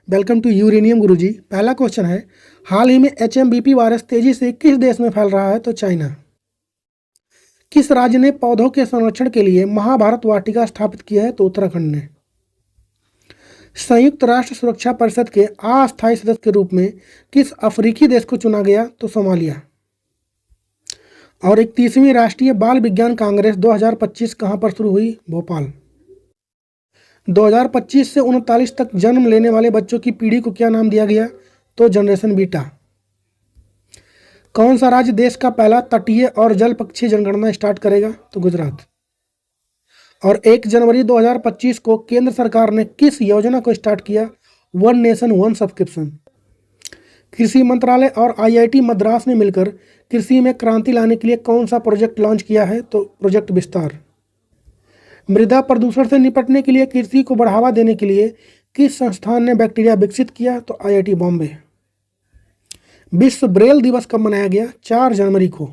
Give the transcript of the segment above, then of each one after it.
Welcome to uranium गुरुजी। पहला question है, हाल ही में HMBP वायरस तेजी से किस देश में फैल रहा है? तो चाइना। किस राज्य ने पौधों के संरक्षण के लिए महाभारत वाटिका स्थापित किया है? तो उत्तराखंड ने। संयुक्त राष्ट्र सुरक्षा परिषद के अस्थायी सदस्य के रूप में किस अफ्रीकी देश को चुना गया? तो सोमालिया। और 31वीं राष्ट्रीय बाल विज्ञान कांग्रेस 2025 कहाँ पर शुरू हुई? भोपाल। 2025 से 39 तक जन्म लेने वाले बच्चों की पीढ़ी को क्या नाम दिया गया? तो जनरेशन बीटा। कौन सा राज्य देश का पहला तटीय और जल पक्षी जनगणना स्टार्ट करेगा? तो गुजरात। और 1 जनवरी 2025 को केंद्र सरकार ने किस योजना को स्टार्ट किया? One nation one subscription. कृषि मंत्रालय और IIT मद्रास ने मिलकर कृषि में क्रांति लाने के लिए कौन सा प्रोजेक्ट लॉन्च किया है? तो प्रोजेक्ट विस्तार। मृदा प्रदूषण से निपटने के लिए कृषि को बढ़ावा देने के लिए किस संस्थान ने बैक्टीरिया विकसित किया? तो IIT बॉम्बे। विश्व ब्रेल दिवस कब मनाया गया? 4 जनवरी को।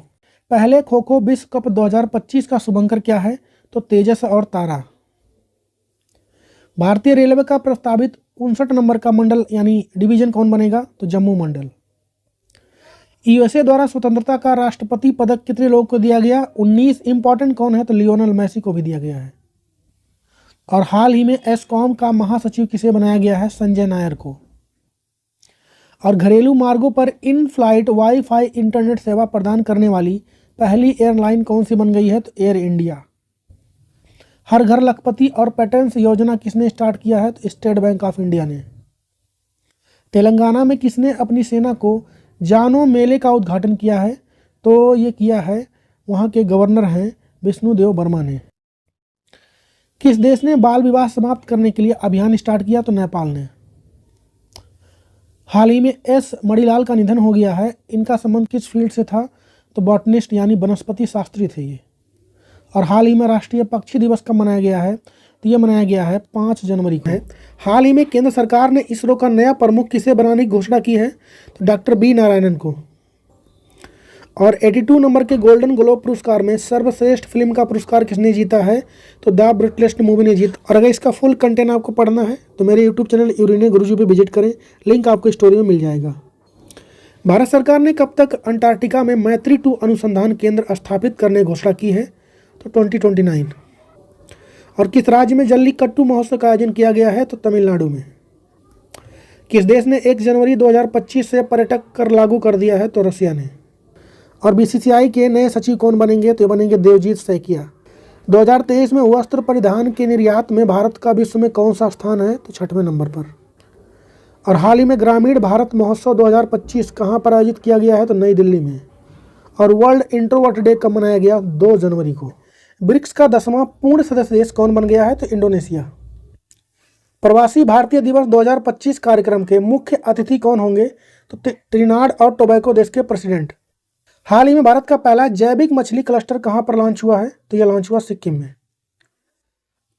पहले खो खो विश्व कप 2025 का शुभंकर क्या है? तो तेजस और तारा। भारतीय रेलवे का प्रस्तावित 59 नंबर का मंडल यानी डिवीजन कौन बनेगा? तो जम्मू मंडल। USA द्वारा स्वतंत्रता का राष्ट्रपति पदक कितने लोगों को दिया गया? 19। इंपॉर्टेंट कौन है? तो लियोनेल मेसी को भी दिया गया है। और हाल ही में एस्कॉम का महासचिव किसे बनाया गया है? संजय नायर को। और घरेलू मार्गों पर इन फ्लाइट वाईफाई इंटरनेट सेवा प्रदान करने वाली पहली एयरलाइन कौन सी बन गई है? तो एयर इंडिया। हर घर लखपति और पेटेंट्स योजना किसने स्टार्ट किया है? तो स्टेट बैंक ऑफ इंडिया ने। तेलंगाना में किसने अपनी सेना को जानो मेले का उद्घाटन किया है? तो ये किया है वहाँ के गवर्नर हैं विष्णुदेव वर्मा ने। किस देश ने बाल विवाह समाप्त करने के लिए अभियान स्टार्ट किया? तो नेपाल ने। हाल ही में S मणिलाल का निधन हो गया है। इनका संबंध किस फील्ड से था? तो बॉटनिस्ट यानी वनस्पति शास्त्री थे ये। और हाल ही में राष्ट्रीय पक्षी दिवस कब मनाया गया है? तो ये मनाया गया है 5 जनवरी को। हाल ही में केंद्र सरकार ने इसरो का नया प्रमुख किसे बनाने की घोषणा की है? तो डॉक्टर B नारायणन को। और 82 नंबर के गोल्डन ग्लोब पुरस्कार में सर्वश्रेष्ठ फिल्म का पुरस्कार किसने जीता है? तो द ब्रूटलेस्ट मूवी ने जीता। और अगर इसका फुल कंटेंट आपको पढ़ना है तो मेरे यूट्यूब चैनल यूरेनियम गुरुजी पे विजिट करें, लिंक आपको स्टोरी में मिल जाएगा। भारत सरकार ने कब तक अंटार्कटिका में मैत्री 2 अनुसंधान केंद्र स्थापित करने की घोषणा की है? तो 2029। और किस राज्य में जल्लीकट्टू महोत्सव का आयोजन किया गया है? तो तमिलनाडु में। किस देश ने 1 जनवरी 2025 से पर्यटक कर लागू कर दिया है? तो रसिया ने। और BCCI के नए सचिव कौन बनेंगे? तो ये बनेंगे देवजीत सैकिया। 2023 में वस्त्र परिधान के निर्यात में भारत का विश्व में कौन सा स्थान है? तो 6वें नंबर पर। और हाल ही में ग्रामीण भारत महोत्सव 2025 कहाँ पर आयोजित किया गया है? तो नई दिल्ली में। और वर्ल्ड इंट्रोवर्ट डे कब मनाया गया? 2 जनवरी को। ब्रिक्स का 10वां पूर्ण सदस्य देश कौन बन गया है? तो इंडोनेशिया। प्रवासी भारतीय दिवस 2025 कार्यक्रम के मुख्य अतिथि कौन होंगे? तो त्रिनाड और टोबैको देश के प्रेसिडेंट। हाल ही में भारत का पहला जैविक मछली क्लस्टर कहाँ पर लॉन्च हुआ है? तो यह लॉन्च हुआ सिक्किम में।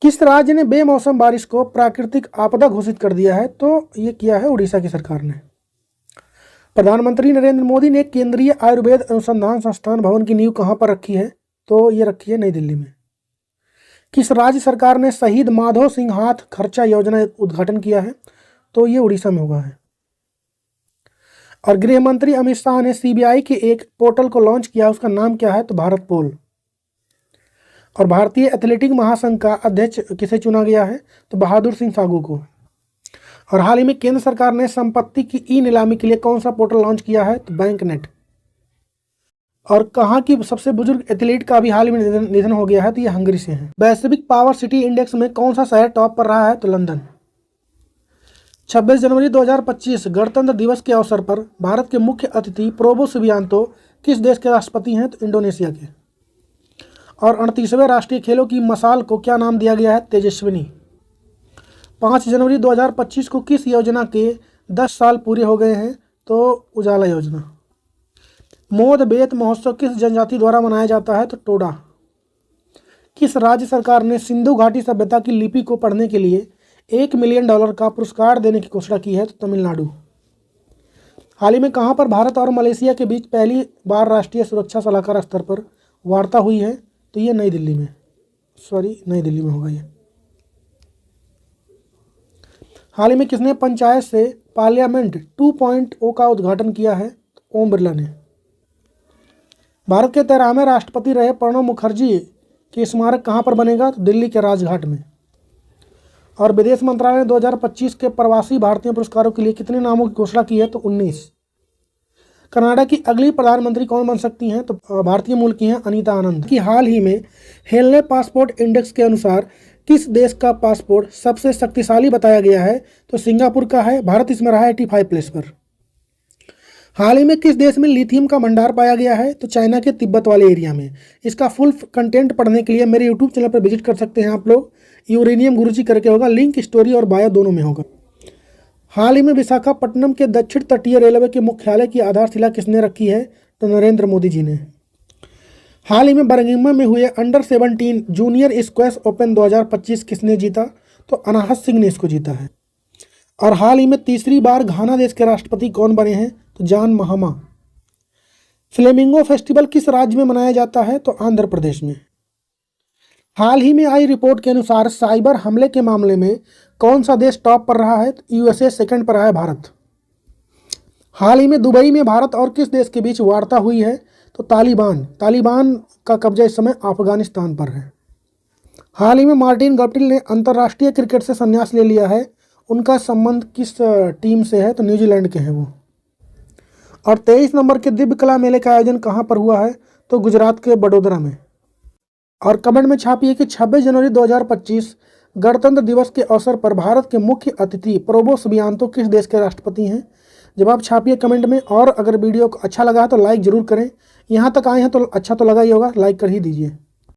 किस राज्य ने बेमौसम बारिश को प्राकृतिक आपदा घोषित कर दिया है? तो ये किया है उड़ीसा की सरकार ने। प्रधानमंत्री नरेंद्र मोदी ने केंद्रीय आयुर्वेद अनुसंधान संस्थान भवन की नींव कहाँ पर रखी है? तो ये रखी है नई दिल्ली में। किस राज्य सरकार ने शहीद माधो सिंह हाथ खर्चा योजना उद्घाटन किया है? तो ये उड़ीसा में हुआ है। और गृह मंत्री अमित शाह ने CBI के एक पोर्टल को लॉन्च किया, उसका नाम क्या है? तो भारत पोल। और भारतीय एथलेटिक महासंघ का अध्यक्ष किसे चुना गया है? तो बहादुर सिंह सागू को। और हाल ही में केंद्र सरकार ने संपत्ति की नीलामी के लिए कौन सा पोर्टल लॉन्च किया है? तो बैंक नेट। और कहाँ की सबसे बुजुर्ग एथलीट का भी हाल ही में निधन हो गया है? तो ये हंगरी से है। वैश्विक पावर सिटी इंडेक्स में कौन सा शहर टॉप पर रहा है? तो लंदन। 26 जनवरी 2025 गणतंत्र दिवस के अवसर पर भारत के मुख्य अतिथि प्रोबो सुबियांतो किस देश के राष्ट्रपति हैं? तो इंडोनेशिया के। और 38वें राष्ट्रीय खेलों की मशाल को क्या नाम दिया गया है? तेजस्विनी। 5 जनवरी 2025 को किस योजना के 10 साल पूरे हो गए हैं? तो उजाला योजना। मोद बेत महोत्सव किस जनजाति द्वारा मनाया जाता है? तो टोडा। किस राज्य सरकार ने सिंधु घाटी सभ्यता की लिपि को पढ़ने के लिए $1 मिलियन का पुरस्कार देने की घोषणा की है? तो तमिलनाडु। हाल ही में कहाँ पर भारत और मलेशिया के बीच पहली बार राष्ट्रीय सुरक्षा सलाहकार स्तर पर वार्ता हुई है? तो ये नई दिल्ली में। नई दिल्ली में होगा ये। हाल ही में किसने पंचायत से पार्लियामेंट 2.0 का उद्घाटन किया है? ओम बिरला ने। भारत के 13वें राष्ट्रपति रहे प्रणब मुखर्जी के स्मारक कहाँ पर बनेगा? तो दिल्ली के राजघाट में। और विदेश मंत्रालय ने 2025 के प्रवासी भारतीय पुरस्कारों के लिए कितने नामों की घोषणा की है? तो 19। कनाडा की अगली प्रधानमंत्री कौन बन सकती हैं? तो भारतीय मूल की हैं अनीता आनंद। कि हाल ही में हेलने पासपोर्ट इंडेक्स के अनुसार किस देश का पासपोर्ट सबसे शक्तिशाली बताया गया है? तो सिंगापुर का है। भारत इसमें रहा 85 प्लेस पर। हाल ही में किस देश में लिथियम का भंडार पाया गया है? तो चाइना के तिब्बत वाले एरिया में। इसका फुल कंटेंट पढ़ने के लिए मेरे यूट्यूब चैनल पर विजिट कर सकते हैं आप लोग। यूरेनियम गुरुजी करके होगा, लिंक स्टोरी और बायो दोनों में होगा। हाल ही में विशाखापट्टनम के दक्षिण तटीय रेलवे के मुख्यालय की आधारशिला किसने रखी है? तो नरेंद्र मोदी जी ने। हाल ही में बर्मिंघम में हुए अंडर 17 जूनियर स्क्वैश ओपन 2025 किसने जीता? तो अनाहत सिंह ने इसको जीता है। और हाल ही में तीसरी बार घाना देश के राष्ट्रपति कौन बने हैं? तो जॉन महामा। फ्लेमिंगो फेस्टिवल किस राज्य में मनाया जाता है? तो आंध्र प्रदेश में। हाल ही में आई रिपोर्ट के अनुसार साइबर हमले के मामले में कौन सा देश टॉप पर रहा है? तो यूएसए सेकंड पर रहा है भारत। हाल ही में दुबई में भारत और किस देश के बीच वार्ता हुई है? तो तालिबान का कब्जा इस समय अफगानिस्तान पर है। हाल ही में मार्टिन गप्टिल ने अंतर्राष्ट्रीय क्रिकेट से संन्यास ले लिया है। उनका संबंध किस टीम से है? तो न्यूजीलैंड के हैं वो। और 23 नंबर के दिव्य कला मेले का आयोजन कहाँ पर हुआ है? तो गुजरात के बड़ोदरा में। और कमेंट में छापिए कि 26 जनवरी 2025 गणतंत्र दिवस के अवसर पर भारत के मुख्य अतिथि प्रोबो सुबियांतो किस देश के राष्ट्रपति हैं? जवाब छापिए कमेंट में। और अगर वीडियो को अच्छा लगा है तो लाइक ज़रूर करें। यहाँ तक आए हैं तो अच्छा तो लगा ही होगा, लाइक कर ही दीजिए।